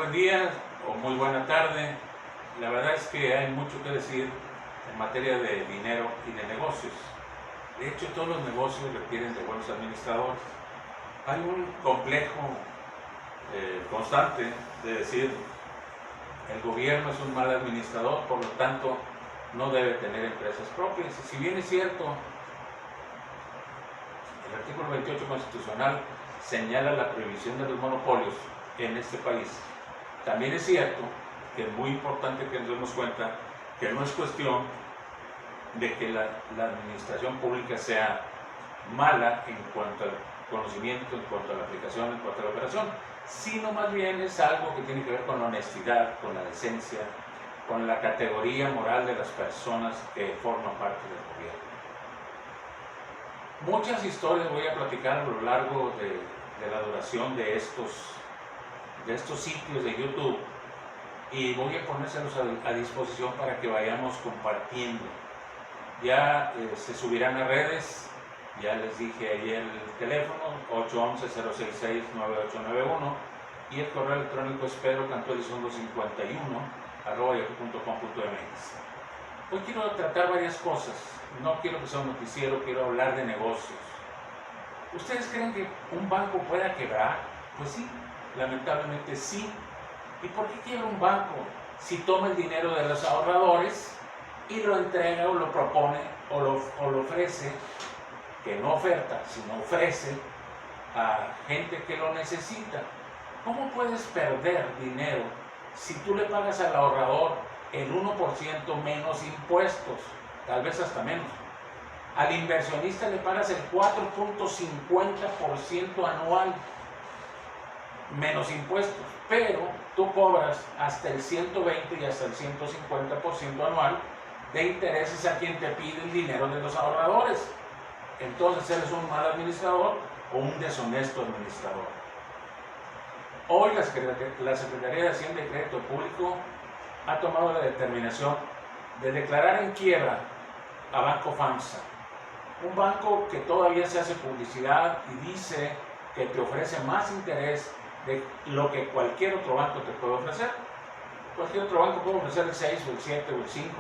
buen día o muy buena tarde. La verdad es que hay mucho que decir en materia de dinero y de negocios. De hecho, todos los negocios requieren de buenos administradores. Hay un complejo constante de decir el gobierno es un mal administrador, por lo tanto no debe tener empresas propias. Y si bien es cierto, el artículo 28 constitucional señala la prohibición de los monopolios en este país, también es cierto que es muy importante que nos demos cuenta que no es cuestión de que la administración pública sea mala en cuanto al conocimiento, en cuanto a la aplicación, en cuanto a la operación, sino más bien es algo que tiene que ver con la honestidad, con la decencia, con la categoría moral de las personas que forman parte del gobierno. Muchas historias voy a platicar a lo largo de la duración de estos sitios de YouTube y voy a ponérselos a disposición para que vayamos compartiendo. Ya se subirán a redes, ya les dije ayer el teléfono 811-066-9891 y el correo electrónico es pedro.cantuelizondo51@yahoo.com.mx. Hoy quiero tratar varias cosas, no quiero que sea un noticiero, quiero hablar de negocios. ¿Ustedes creen que un banco pueda quebrar? Pues sí, lamentablemente sí. ¿Y por qué quiebra un banco? Si toma el dinero de los ahorradores y lo entrega o lo propone o lo ofrece, que no oferta, sino ofrece a gente que lo necesita. ¿Cómo puedes perder dinero si tú le pagas al ahorrador el 1% menos impuestos, tal vez hasta menos? Al inversionista le pagas el 4.50% anual menos impuestos, pero tú cobras hasta el 120 y hasta el 150% anual de intereses a quien te pide el dinero de los ahorradores. Entonces eres un mal administrador o un deshonesto administrador. Hoy la Secretaría de Hacienda y Crédito Público ha tomado la determinación de declarar en quiebra a Banco FAMSA, un banco que todavía se hace publicidad y dice que te ofrece más interés de lo que cualquier otro banco te puede ofrecer. Cualquier otro banco puede ofrecer el 6 o el 7 o el 5,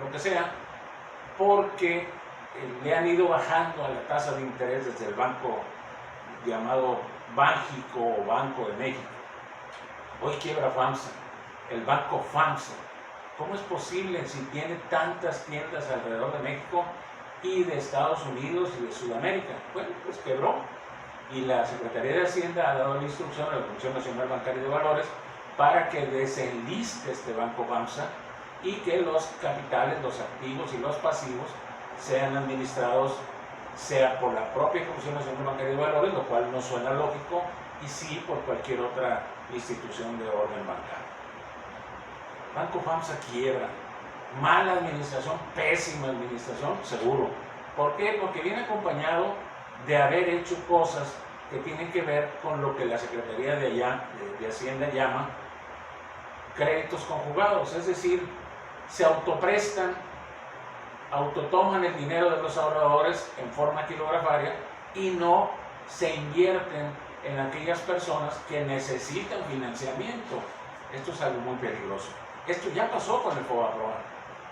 lo que sea, porque le han ido bajando a la tasa de interés desde el banco llamado Banjico o Banco de México. Hoy quiebra FAMSA, el banco FAMSA. ¿Cómo es posible si tiene tantas tiendas alrededor de México y de Estados Unidos y de Sudamérica? Bueno, pues quebró. Y la Secretaría de Hacienda ha dado la instrucción a la Comisión Nacional Bancaria de Valores para que desenliste este banco FAMSA y que los capitales, los activos y los pasivos sean administrados sea por la propia Comisión Nacional Bancaria de Valores, lo cual no suena lógico, y sí por cualquier otra institución de orden bancario. Banco FAMSA quiebra, mala administración, pésima administración, seguro. ¿Por qué? Porque viene acompañado de haber hecho cosas que tienen que ver con lo que la Secretaría de Hacienda llama créditos conjugados, es decir, se autoprestan, autotoman el dinero de los ahorradores en forma quilografaria y no se invierten en aquellas personas que necesitan financiamiento. Esto es algo muy peligroso. Esto ya pasó con el FOBAPROA.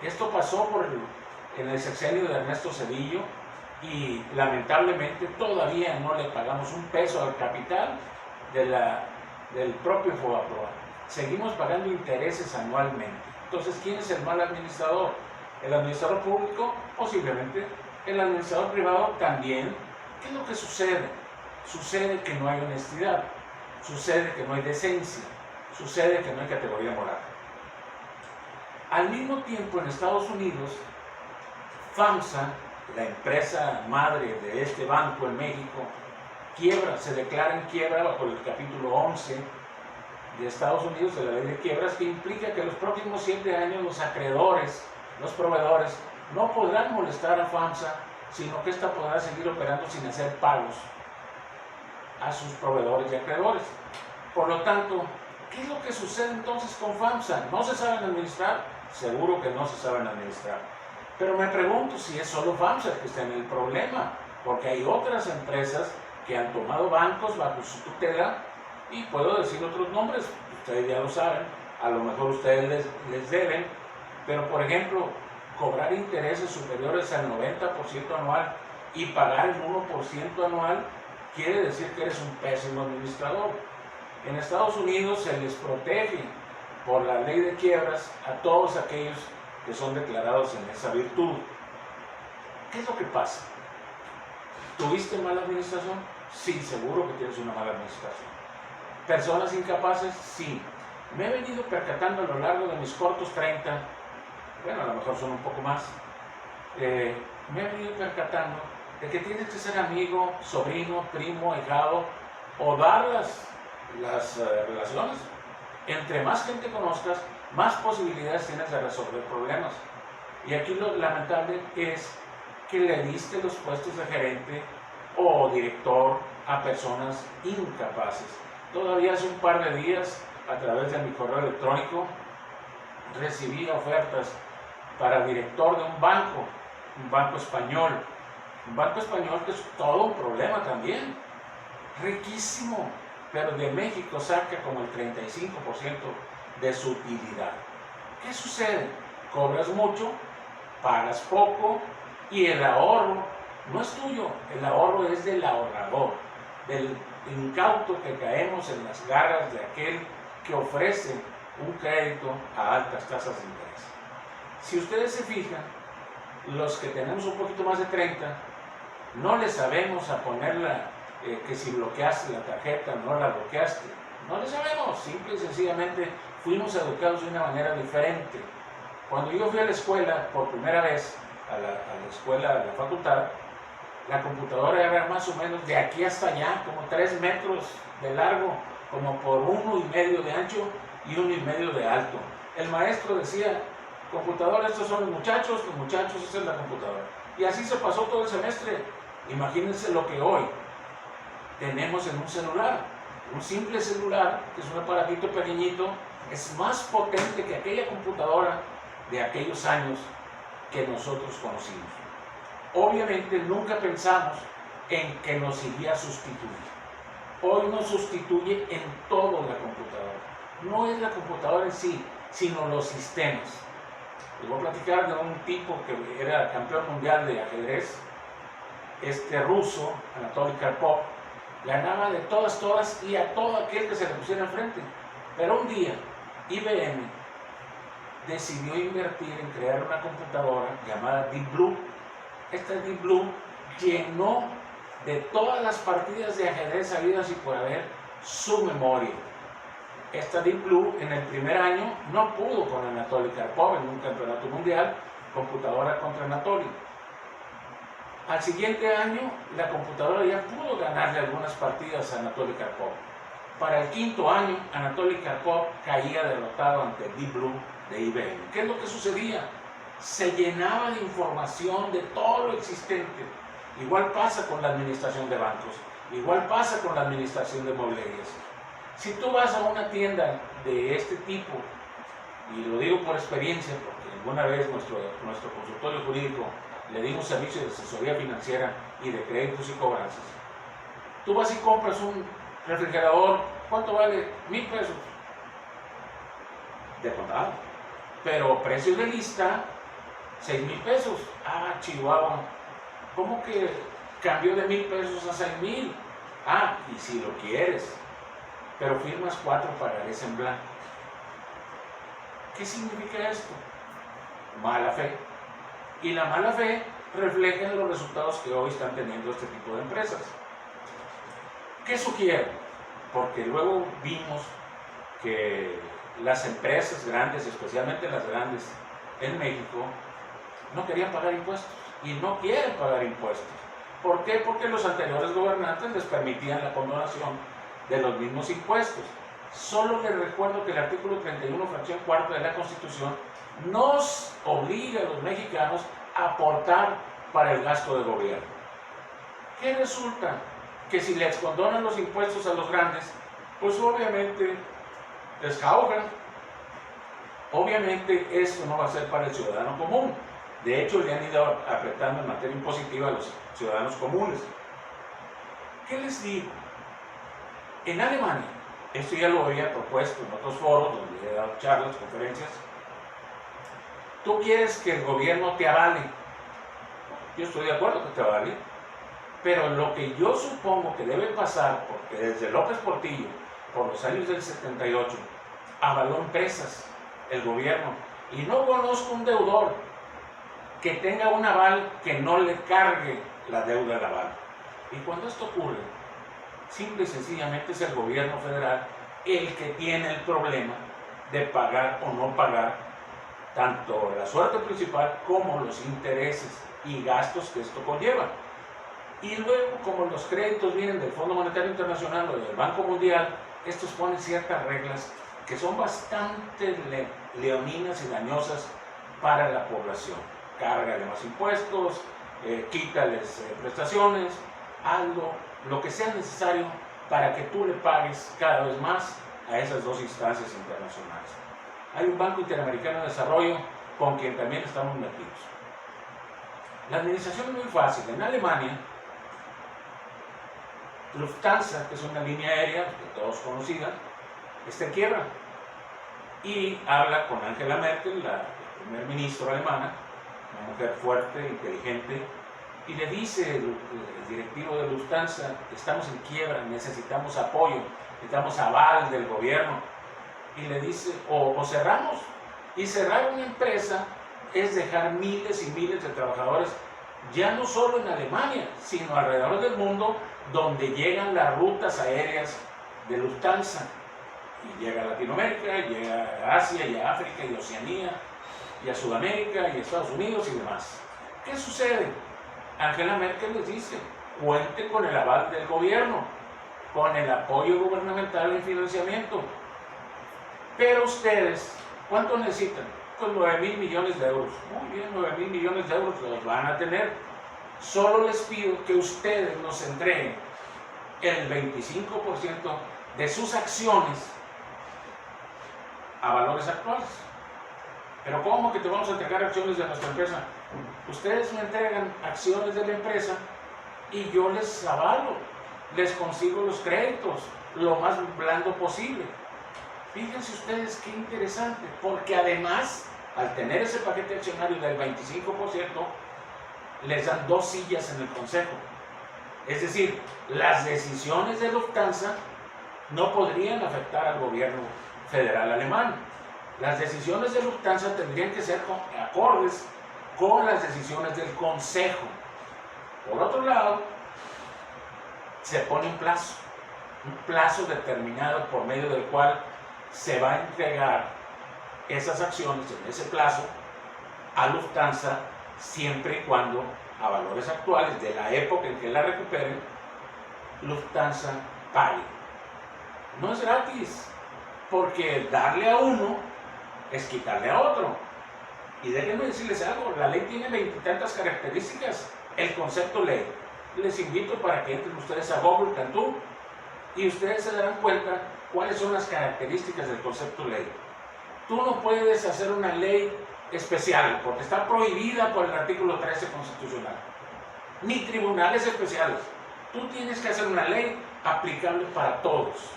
Esto pasó en el sexenio de Ernesto Zedillo y lamentablemente todavía no le pagamos un peso al capital del propio FOBAPROA. Seguimos pagando intereses anualmente. Entonces, ¿quién es el mal administrador? ¿El administrador público? Posiblemente. ¿El administrador privado? También. ¿Qué es lo que sucede? Sucede que no hay honestidad, sucede que no hay decencia, sucede que no hay categoría moral. Al mismo tiempo, en Estados Unidos, FAMSA, la empresa madre de este banco en México, quiebra, se declara en quiebra bajo el capítulo 11 de Estados Unidos de la ley de quiebras, que implica que los próximos 7 años los acreedores, los proveedores, no podrán molestar a FAMSA, sino que ésta podrá seguir operando sin hacer pagos a sus proveedores y acreedores. Por lo tanto, ¿qué es lo que sucede entonces con FAMSA? ¿No se saben administrar? Seguro que no se saben administrar. Pero me pregunto si es solo FAMSA el que está en el problema, porque hay otras empresas que han tomado bancos bajo su tutela y puedo decir otros nombres. ustedes ya lo saben, a lo mejor ustedes les deben, pero por ejemplo, cobrar intereses superiores al 90% anual y pagar el 1% anual quiere decir que eres un pésimo administrador. En Estados Unidos se les protege por la ley de quiebras a todos aquellos que son declarados en esa virtud. ¿Qué es lo que pasa? ¿Tuviste mala administración? Sí, seguro que tienes una mala administración. ¿Personas incapaces? Sí. Me he venido percatando a lo largo de mis cortos 30, bueno, a lo mejor son un poco más, me he venido percatando de que tienes que ser amigo, sobrino, primo, ahijado, o dar las relaciones. Entre más gente conozcas, más posibilidades tienes de resolver problemas. Y aquí lo lamentable es que le diste los puestos de gerente o director a personas incapaces. Todavía hace un par de días, a través de mi correo electrónico, recibí ofertas para director de un banco español. Un banco español que es todo un problema también, riquísimo, pero de México saca como el 35% de su utilidad. ¿Qué sucede? Cobras mucho, pagas poco y el ahorro no es tuyo, el ahorro es del ahorrador, del incauto que caemos en las garras de aquel que ofrece un crédito a altas tasas de interés. Si ustedes se fijan, los que tenemos un poquito más de 30, no le sabemos a ponerla, que si bloqueaste la tarjeta o no la bloqueaste, no le sabemos, simple y sencillamente fuimos educados de una manera diferente. Cuando yo fui a la escuela por primera vez, a la escuela, a la facultad, la computadora era más o menos de aquí hasta allá, como 3 metros de largo, como por 1,5 de ancho y 1,5 de alto. El maestro decía, computadora, estos son los muchachos, esa es la computadora. Y así se pasó todo el semestre. Imagínense lo que hoy tenemos en un celular. Un simple celular, que es un aparatito pequeñito, es más potente que aquella computadora de aquellos años que nosotros conocimos. Obviamente nunca pensamos en que nos iría a sustituir. Hoy nos sustituye en todo la computadora. No es la computadora en sí, sino los sistemas. Les voy a platicar de un tipo que era campeón mundial de ajedrez, ruso, Anatoly Karpov, ganaba de todas y a todo aquel que se le pusiera enfrente. Pero un día, IBM decidió invertir en crear una computadora llamada Deep Blue. Esta Deep Blue llenó de todas las partidas de ajedrez habidas y por haber su memoria. Esta Deep Blue en el primer año no pudo con Anatoly Karpov en un campeonato mundial, computadora contra Anatoly. Al siguiente año la computadora ya pudo ganarle algunas partidas a Anatoly Karpov. Para el quinto año Anatoly Karpov caía derrotado ante Deep Blue de IBM. ¿Qué es lo que sucedía? Se llenaba de información de todo lo existente. Igual pasa con la administración de bancos, igual pasa con la administración de mobiliarias. Si tú vas a una tienda de este tipo, y lo digo por experiencia, porque alguna vez nuestro consultorio jurídico le dimos servicio de asesoría financiera y de créditos y cobranzas, tú vas y compras un refrigerador, ¿cuánto vale? 1,000 pesos. De contado. Pero precio de lista, 6,000 pesos. Ah, Chihuahua. ¿Cómo que cambió de 1,000 pesos a 6,000? Ah, y si lo quieres, pero firmas 4 pagarés en blanco. ¿Qué significa esto? Mala fe. Y la mala fe refleja en los resultados que hoy están teniendo este tipo de empresas. ¿Qué sugiero? Porque luego vimos que las empresas grandes, especialmente las grandes en México, no querían pagar impuestos y no quieren pagar impuestos. ¿Por qué? Porque los anteriores gobernantes les permitían la condonación de los mismos impuestos. Solo les recuerdo que el artículo 31, fracción cuarta de la Constitución nos obliga a los mexicanos a aportar para el gasto de gobierno. ¿Qué resulta? Que si les condonan los impuestos a los grandes, pues obviamente les jaugan. Obviamente esto no va a ser para el ciudadano común. De hecho, le han ido apretando en materia impositiva a los ciudadanos comunes. ¿Qué les digo? En Alemania, Esto ya lo había propuesto en otros foros donde he dado charlas, conferencias. Tú quieres que el gobierno te avale. Yo estoy de acuerdo que te avale. Pero lo que yo supongo que debe pasar, porque desde López Portillo, por los años del 78, avaló empresas, el gobierno, y no conozco un deudor que tenga un aval que no le cargue la deuda al aval. Y cuando esto ocurre, simple y sencillamente es el gobierno federal el que tiene el problema de pagar o no pagar tanto la suerte principal como los intereses y gastos que esto conlleva. Y luego, como los créditos vienen del Fondo Monetario Internacional o del Banco Mundial, estos ponen ciertas reglas que son bastante leoninas y dañosas para la población. Cárgale más impuestos, quítales prestaciones, algo, lo que sea necesario para que tú le pagues cada vez más a esas dos instancias internacionales. Hay un Banco Interamericano de Desarrollo con quien también estamos metidos. La administración es muy fácil. En Alemania, Lufthansa, que es una línea aérea de todos conocida, está en quiebra. Y habla con Angela Merkel, la primer ministra alemana, una mujer fuerte, inteligente, y le dice el directivo de Lufthansa: estamos en quiebra, necesitamos apoyo, necesitamos aval del gobierno. Y le dice, o cerramos. Y cerrar una empresa es dejar miles y miles de trabajadores, ya no solo en Alemania, sino alrededor del mundo, donde llegan las rutas aéreas de Lufthansa. Y llega a Latinoamérica, llega a Asia, y a África, y a Oceanía, y a Sudamérica, y a Estados Unidos y demás. ¿Qué sucede? Angela Merkel les dice: cuente con el aval del gobierno, con el apoyo gubernamental en financiamiento. Pero ustedes, ¿cuánto necesitan? Pues 9,000 millones de euros. Muy bien, 9,000 millones de euros los van a tener. Solo les pido que ustedes nos entreguen el 25% de sus acciones a valores actuales. Pero ¿cómo que te vamos a entregar acciones de nuestra empresa? Ustedes me entregan acciones de la empresa y yo les avalo, les consigo los créditos lo más blando posible. Fíjense ustedes qué interesante, porque además, al tener ese paquete accionario del 25%, les dan 2 sillas en el consejo. Es decir, las decisiones de Lufthansa no podrían afectar al gobierno federal alemán. Las decisiones de Lufthansa tendrían que ser acordes con las decisiones del consejo. Por otro lado, se pone un plazo determinado por medio del cual se va a entregar esas acciones en ese plazo a Lufthansa, siempre y cuando a valores actuales de la época en que la recuperen, Lufthansa pague. No es gratis, porque darle a uno es quitarle a otro. Y déjenme decirles algo, la ley tiene 20 y tantas características, el concepto ley. Les invito para que entren ustedes a Google Cantú y ustedes se darán cuenta cuáles son las características del concepto ley. Tú no puedes hacer una ley especial porque está prohibida por el artículo 13 constitucional, ni tribunales especiales. Tú tienes que hacer una ley aplicable para todos.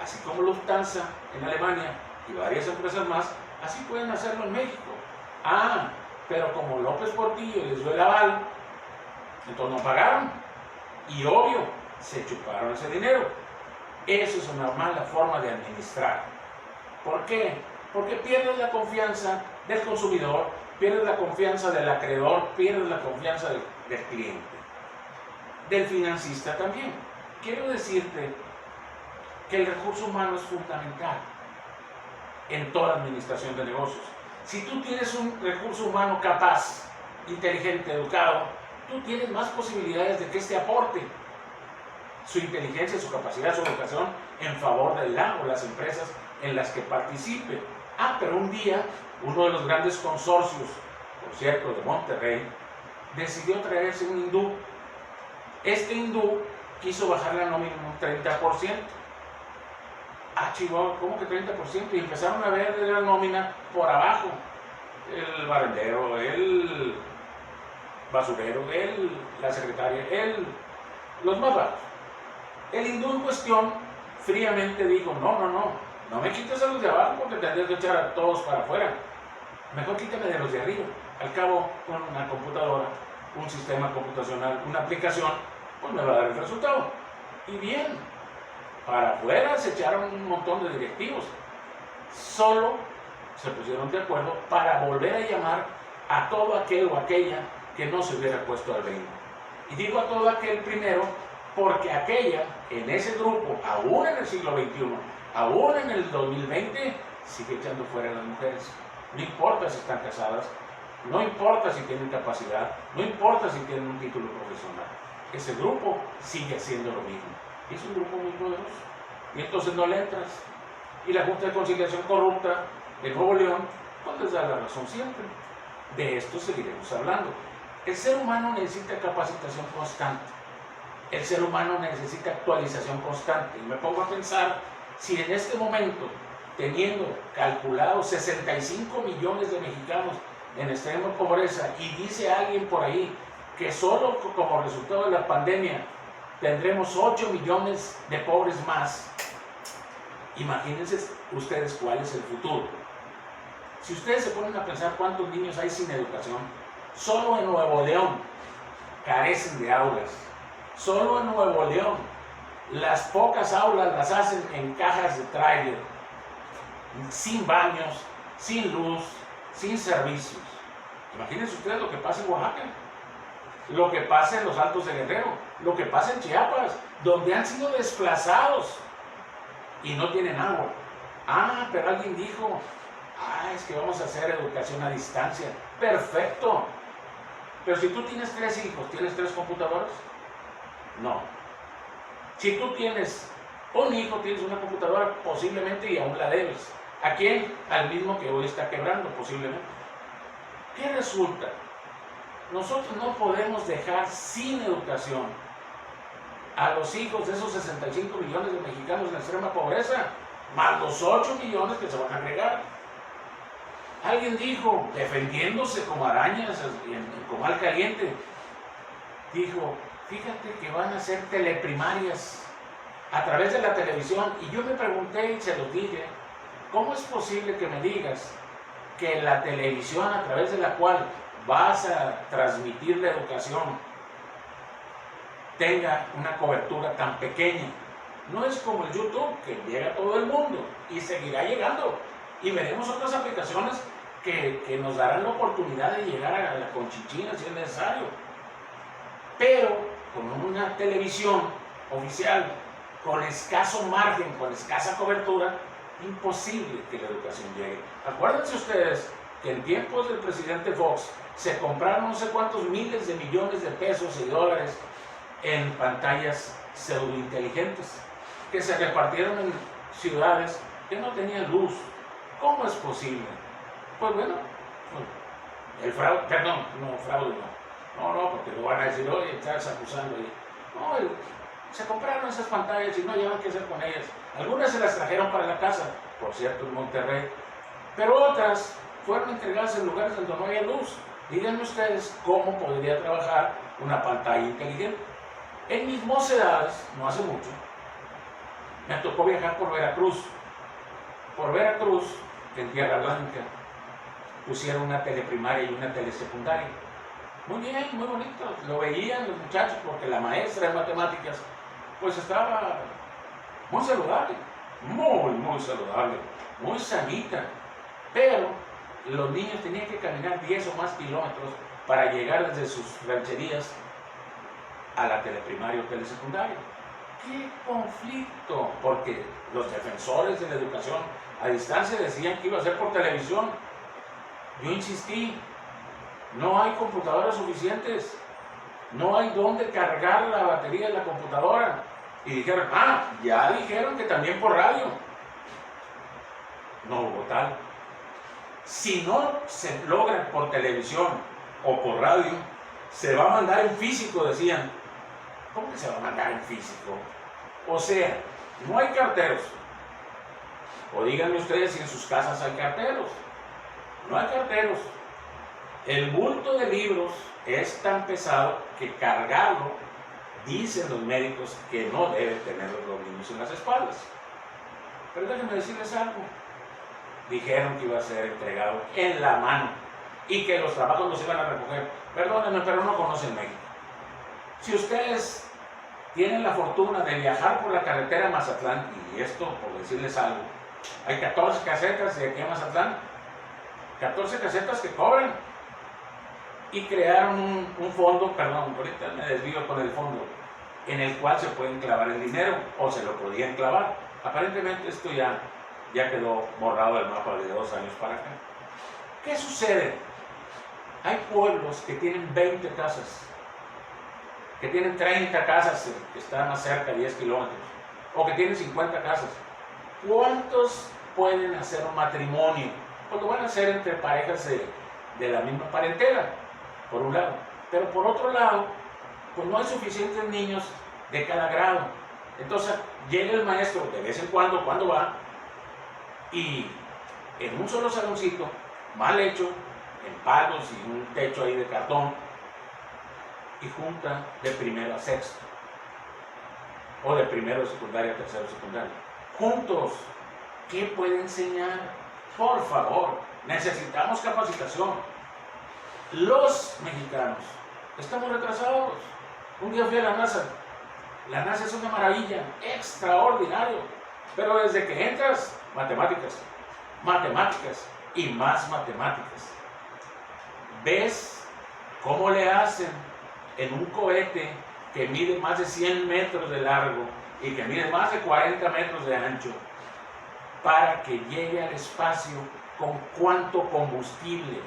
Así como Lufthansa en Alemania y varias empresas más, así pueden hacerlo en México. Pero como López Portillo les dio el aval, entonces no pagaron. Y obvio, se chuparon ese dinero. Eso es una mala forma de administrar. ¿Por qué? Porque pierdes la confianza del consumidor, pierdes la confianza del acreedor, pierdes la confianza del cliente, del financista también. Quiero decirte que el recurso humano es fundamental en toda administración de negocios. Si tú tienes un recurso humano capaz, inteligente, educado, tú tienes más posibilidades de que éste aporte su inteligencia, su capacidad, su vocación en favor de la o las empresas en las que participe. Pero un día, uno de los grandes consorcios, por cierto, de Monterrey, decidió traerse un hindú. Este hindú quiso bajar la nómina un 30%. Chihuahua, ¿cómo que 30%? Y empezaron a ver la nómina por abajo. El barrendero, el basurero, la secretaria, los más bajos. El hindú en cuestión fríamente dijo, no me quites a los de abajo porque tendré que echar a todos para afuera. Mejor quítame de los de arriba. Al cabo, con una computadora, un sistema computacional, una aplicación, pues me va a dar el resultado. Y bien, para afuera se echaron un montón de directivos. Solo se pusieron de acuerdo para volver a llamar a todo aquel o aquella que no se hubiera puesto al ritmo. Y digo a todo aquel primero porque aquella, en ese grupo, aún en el siglo XXI, aún en el 2020, sigue echando fuera a las mujeres. No importa si están casadas, no importa si tienen capacidad, no importa si tienen un título profesional. Ese grupo sigue haciendo lo mismo. Y es un grupo muy poderoso. Y entonces no le entras. Y la Junta de Conciliación Corrupta de Nuevo León, pues les da la razón siempre. De esto seguiremos hablando. El ser humano necesita capacitación constante. El ser humano necesita actualización constante. Y me pongo a pensar, si en este momento, teniendo calculados 65 millones de mexicanos en extrema pobreza, y dice alguien por ahí que solo como resultado de la pandemia tendremos 8 millones de pobres más, imagínense ustedes cuál es el futuro. Si ustedes se ponen a pensar cuántos niños hay sin educación, solo en Nuevo León carecen de aulas. Solo en Nuevo León las pocas aulas las hacen en cajas de tráiler, sin baños, sin luz, sin servicios. Imagínense ustedes lo que pasa en Oaxaca, lo que pasa en los Altos de Guerrero, lo que pasa en Chiapas, donde han sido desplazados y no tienen agua. Pero alguien dijo, es que vamos a hacer educación a distancia. Perfecto. Pero si tú tienes 3 hijos, ¿tienes 3 computadoras? No. Si tú tienes un hijo, tienes una computadora posiblemente y aún la debes. ¿A quién? Al mismo que hoy está quebrando posiblemente. ¿Qué resulta? Nosotros no podemos dejar sin educación a los hijos de esos 65 millones de mexicanos en extrema pobreza, más los 8 millones que se van a agregar. Alguien dijo, defendiéndose como arañas en comal caliente, dijo, fíjate que van a hacer teleprimarias a través de la televisión. Y yo me pregunté y se los dije, ¿cómo es posible que me digas que la televisión a través de la cual vas a transmitir la educación tenga una cobertura tan pequeña? No es como el YouTube, que llega a todo el mundo y seguirá llegando. Y veremos otras aplicaciones que nos darán la oportunidad de llegar a la Conchichina si es necesario. Pero con una televisión oficial, con escaso margen, con escasa cobertura, imposible que la educación llegue. Acuérdense ustedes que en tiempos del presidente Fox se compraron no sé cuántos miles de millones de pesos y dólares en pantallas pseudointeligentes que se repartieron en ciudades que no tenían luz. ¿Cómo es posible? Pues bueno, el fraude, perdón, no, fraude no, porque lo van a decir, oye, estás acusando ahí. No, se compraron esas pantallas y no llevan qué hacer con ellas. Algunas se las trajeron para la casa, por cierto, en Monterrey, pero otras fueron entregadas en lugares donde no había luz. Díganme ustedes cómo podría trabajar una pantalla inteligente. En mis mocedades, no hace mucho, me tocó viajar por Veracruz. Por Veracruz, en Tierra Blanca, pusieron una teleprimaria y una telesecundaria. Muy bien, muy bonito. Lo veían los muchachos porque la maestra de matemáticas pues estaba muy saludable, muy saludable, muy sanita. Pero los niños tenían que caminar 10 o más kilómetros para llegar desde sus rancherías a la teleprimaria o telesecundaria. ¡Qué conflicto! Porque los defensores de la educación a distancia decían que iba a ser por televisión. Yo insistí, no hay computadoras suficientes, no hay dónde cargar la batería de la computadora. Y dijeron, ya dijeron que también por radio. No hubo tal. Si no se logra por televisión o por radio, se va a mandar en físico, decían. ¿Cómo que se va a mandar en físico? O sea, no hay carteros. O díganme ustedes si en sus casas hay carteros. No hay carteros. El bulto de libros es tan pesado que cargarlo Dicen los médicos que no deben tener los niños en las espaldas. Pero déjenme decirles algo. Dijeron que iba a ser entregado en la mano y que los trabajos los iban a recoger. Perdónenme, pero no conocen México. Si ustedes tienen la fortuna de viajar por la carretera a Mazatlán, y esto por decirles algo, hay 14 casetas de aquí a Mazatlán, 14 casetas que cobran, y crearon un fondo, perdón, ahorita me desvío con el fondo, en el cual se pueden clavar el dinero, o se lo podían clavar. Aparentemente esto ya quedó borrado del mapa de 2 años para acá. ¿Qué sucede? Hay pueblos que tienen 20 casas, que tienen 30 casas, que están más cerca, 10 kilómetros, o que tienen 50 casas. ¿Cuántos pueden hacer un matrimonio? Pues lo van a hacer entre parejas de la misma parentela, por un lado. Pero por otro lado, pues no hay suficientes niños de cada grado. Entonces llega el maestro de vez en cuando va, y en un solo saloncito, mal hecho, en palos y un techo ahí de cartón, y junta de primero a sexto, o de primero a secundaria a tercero a secundaria, juntos. ¿Qué puede enseñar? Por favor, necesitamos capacitación. Los mexicanos estamos retrasados. Un día fui a la NASA. La NASA es una maravilla, extraordinario, pero desde que entras, matemáticas, matemáticas y más matemáticas. ¿Ves cómo le hacen en un cohete que mide más de 100 metros de largo y que mide más de 40 metros de ancho, para que llegue al espacio con cuánto combustible?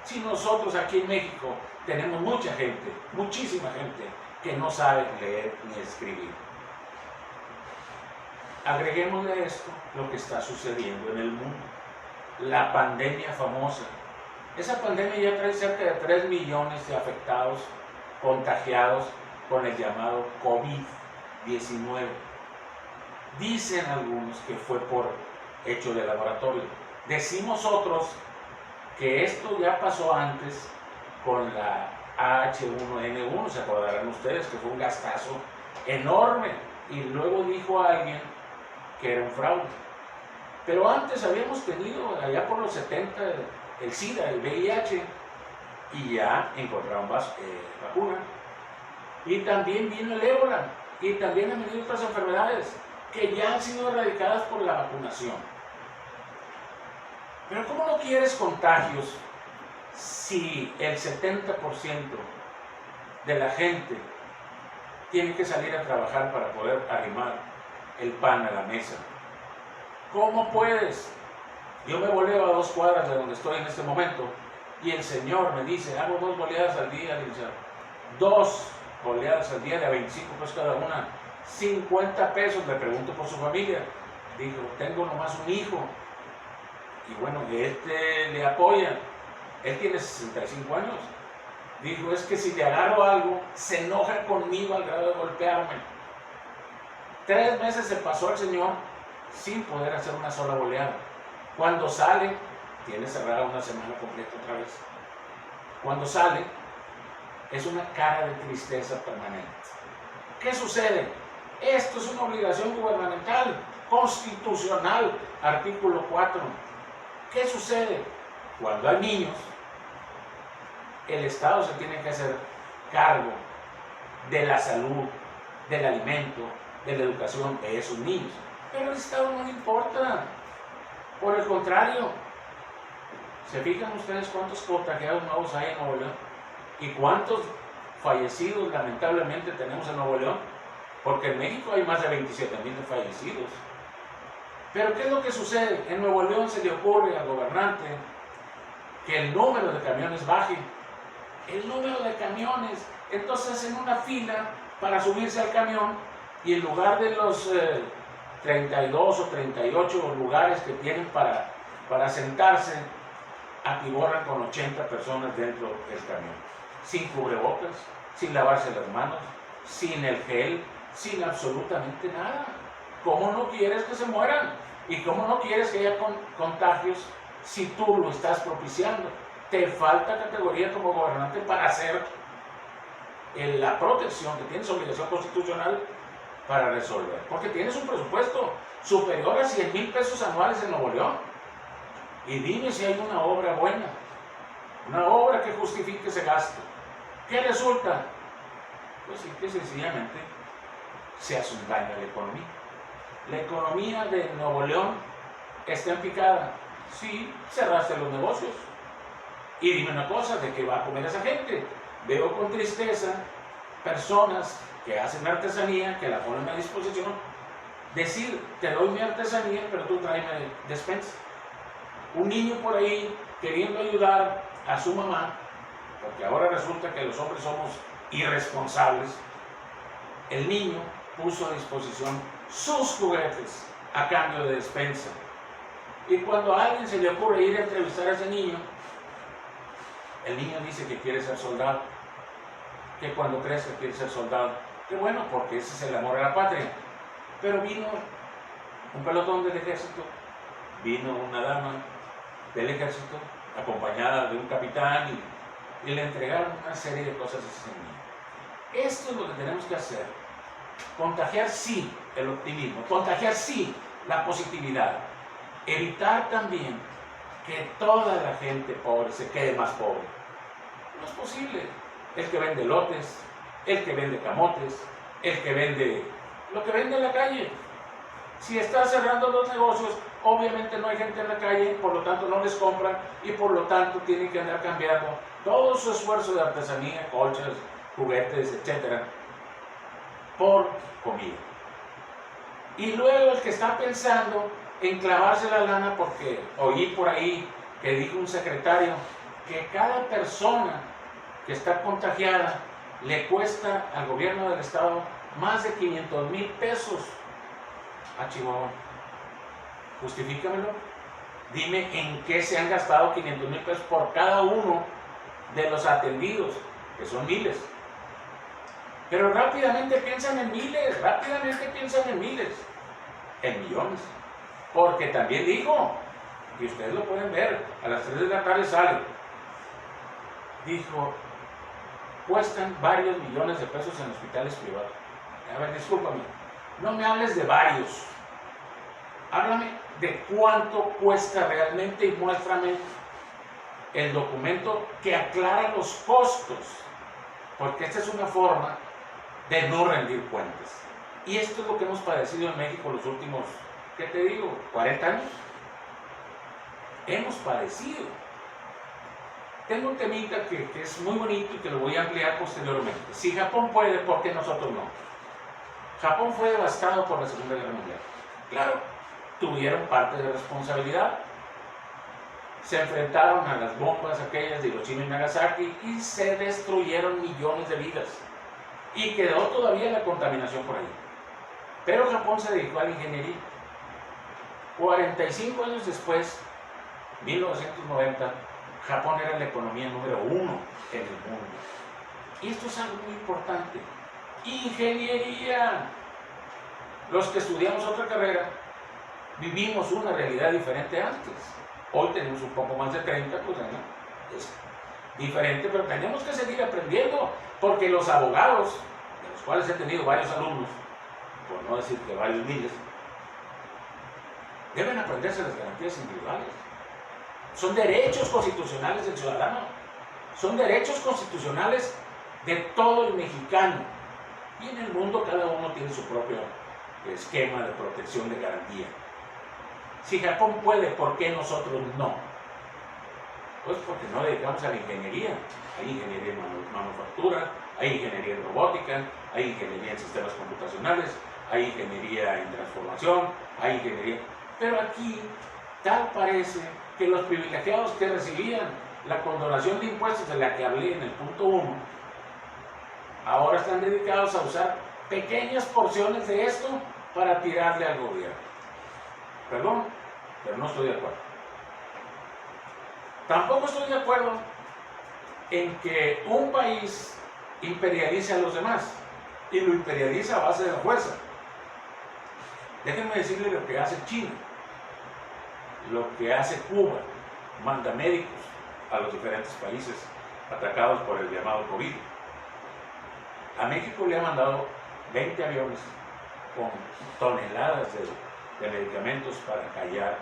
Si nosotros aquí en México tenemos mucha gente, muchísima gente, que no sabe leer ni escribir. Agreguémosle a esto lo que está sucediendo en el mundo. La pandemia famosa. Esa pandemia ya trae cerca de 3 millones de afectados, contagiados con el llamado COVID-19. Dicen algunos que fue por hecho de laboratorio. Decimos otros que esto ya pasó antes con la H1N1, se acordarán ustedes que fue un gastazo enorme, y luego dijo alguien que era un fraude. Pero antes habíamos tenido, allá por los 70, el SIDA, el VIH, y ya encontraron vacuna. Y también vino el ébola, y también han venido otras enfermedades que ya han sido erradicadas por la vacunación. Pero ¿cómo no quieres contagios si el 70% de la gente tiene que salir a trabajar para poder arrimar el pan a la mesa? ¿Cómo puedes? Yo me voleo a 2 cuadras de donde estoy en este momento, y el Señor me dice, hago 2 boleadas al día, dice, 2 boleadas al día de a 25 pesos cada una, 50 pesos. Le pregunto por su familia, dijo, tengo nomás un hijo, y bueno, le apoya, él tiene 65 años, dijo, es que si le agarro algo, se enoja conmigo al grado de golpearme. 3 meses se pasó el señor sin poder hacer una sola boleada. Cuando sale, tiene cerrada una semana completa otra vez. Cuando sale, es una cara de tristeza permanente. ¿Qué sucede? Esto es una obligación gubernamental, constitucional, artículo 4. ¿Qué sucede? Cuando hay niños, el Estado se tiene que hacer cargo de la salud, del alimento, de la educación de esos niños. Pero al Estado no le importa. Por el contrario, ¿se fijan ustedes cuántos contagiados nuevos hay en Nuevo León? ¿Y cuántos fallecidos lamentablemente tenemos en Nuevo León? Porque en México hay más de 27,000 fallecidos. Pero ¿qué es lo que sucede? En Nuevo León se le ocurre al gobernante que el número de camiones baje. El número de camiones. Entonces hacen una fila para subirse al camión, y en lugar de los 32 o 38 lugares que tienen para sentarse, atiborran con 80 personas dentro del camión, sin cubrebocas, sin lavarse las manos, sin el gel, sin absolutamente nada. ¿Cómo no quieres que se mueran? ¿Y cómo no quieres que haya contagios si tú lo estás propiciando? Te falta categoría como gobernante para hacer la protección que tienes obligación constitucional para resolver. Porque tienes un presupuesto superior a 100,000 pesos anuales en Nuevo León. Y dime si hay una obra buena, una obra que justifique ese gasto. ¿Qué resulta? Pues sí, que sencillamente se hace un daño a la economía. La economía de Nuevo León está en picada. Sí, cerraste los negocios. Y dime una cosa, ¿de qué va a comer esa gente? Veo con tristeza personas que hacen artesanía, que la ponen a disposición, decir, te doy mi artesanía, pero tú tráeme despensa. Un niño por ahí queriendo ayudar a su mamá, porque ahora resulta que los hombres somos irresponsables, el niño puso a disposición sus juguetes a cambio de despensa. Y cuando a alguien se le ocurre ir a entrevistar a ese niño, el niño dice que quiere ser soldado, que cuando crezca quiere ser soldado. Qué bueno, porque ese es el amor a la patria. Pero vino un pelotón del ejército, vino una dama del ejército, acompañada de un capitán, y le entregaron una serie de cosas a ese niño. Esto es lo que tenemos que hacer. Contagiar sí el optimismo, contagiar sí la positividad. Evitar también que toda la gente pobre se quede más pobre. No es posible. El que vende lotes, el que vende camotes, el que vende lo que vende en la calle. Si está cerrando los negocios, obviamente no hay gente en la calle, por lo tanto no les compran y por lo tanto tienen que andar cambiando todo su esfuerzo de artesanía, colchas, juguetes, etcétera, por comida. Y luego el que está pensando en clavarse la lana, porque oí por ahí que dijo un secretario que cada persona que está contagiada le cuesta al gobierno del estado más de 500,000 pesos a Chihuahua. Justifícamelo. Dime en qué se han gastado 500,000 pesos por cada uno de los atendidos, que son miles. Pero rápidamente piensan en miles, en millones. Porque también dijo, y ustedes lo pueden ver, a las 3 de la tarde sale, dijo, cuestan varios millones de pesos en hospitales privados. A ver, discúlpame, no me hables de varios, háblame de cuánto cuesta realmente y muéstrame el documento que aclara los costos, porque esta es una forma de no rendir cuentas. Y esto es lo que hemos padecido en México los últimos, ¿qué te digo?, 40 años. Hemos padecido. Tengo un temita que es muy bonito y que lo voy a ampliar posteriormente. Si Japón puede, ¿por qué nosotros no? Japón fue devastado por la Segunda Guerra Mundial. Claro, tuvieron parte de responsabilidad. Se enfrentaron a las bombas aquellas de Hiroshima y Nagasaki y se destruyeron millones de vidas. Y quedó todavía la contaminación por ahí. Pero Japón se dedicó a la ingeniería. 45 años después, 1990, Japón era la economía número 1 en el mundo. Y esto es algo muy importante. Ingeniería. Los que estudiamos otra carrera, vivimos una realidad diferente antes. Hoy tenemos un poco más de 30, pues ¿no? Es diferente, pero tenemos que seguir aprendiendo, porque los abogados, de los cuales he tenido varios alumnos, por no decir que varios miles, deben aprenderse las garantías individuales. Son derechos constitucionales del ciudadano, son derechos constitucionales de todo el mexicano. Y en el mundo cada uno tiene su propio esquema de protección de garantía. Si Japón puede, ¿por qué nosotros no? Pues porque no dedicamos a la ingeniería. Hay ingeniería en manufactura, hay ingeniería en robótica, hay ingeniería en sistemas computacionales, hay ingeniería en transformación, hay ingeniería... Pero aquí tal parece que los privilegiados que recibían la condonación de impuestos de la que hablé en el punto 1, ahora están dedicados a usar pequeñas porciones de esto para tirarle al gobierno. Perdón, pero no estoy de acuerdo. Tampoco estoy de acuerdo en que un país imperialice a los demás y lo imperializa a base de la fuerza. Déjenme decirle lo que hace China, lo que hace Cuba, manda médicos a los diferentes países atacados por el llamado COVID. A México le ha mandado 20 aviones con toneladas de medicamentos para callar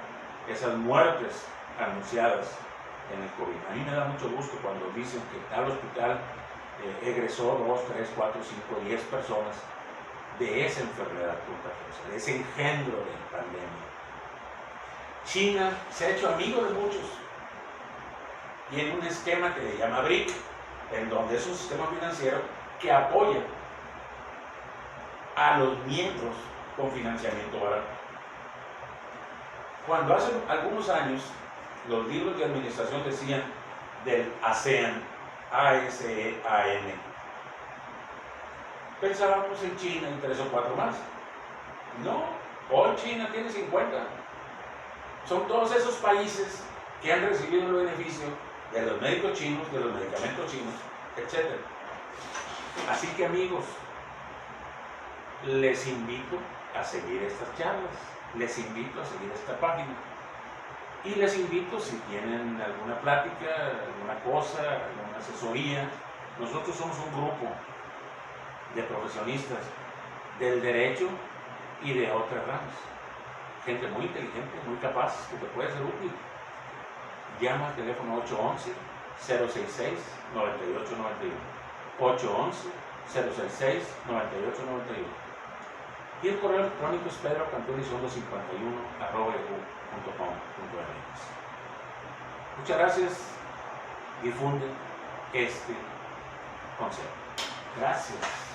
esas muertes anunciadas en el COVID. A mí me da mucho gusto cuando dicen que tal hospital egresó 2, 3, 4, 5, 10 personas de esa enfermedad contagiosa, de ese engendro de pandemia. China se ha hecho amigo de muchos y en un esquema que se llama BRIC, en donde es un sistema financiero que apoya a los miembros con financiamiento barato. Cuando hace algunos años los libros de administración decían del ASEAN, ASEAN, pensábamos en China y 3 o 4 más. No, hoy China tiene 50. Son todos esos países que han recibido el beneficio de los médicos chinos, de los medicamentos chinos, etc. Así que amigos, les invito a seguir estas charlas, les invito a seguir esta página y les invito, si tienen alguna plática, alguna cosa, alguna asesoría, nosotros somos un grupo de profesionistas del derecho y de otras ramas, gente muy inteligente, muy capaz, que te puede ser útil. Llama al teléfono 811-066-9891, 811-066-9891, y el correo electrónico es pedrocantoelizondo51@yahoo.com.mx. Muchas gracias, difunde este concepto. Gracias.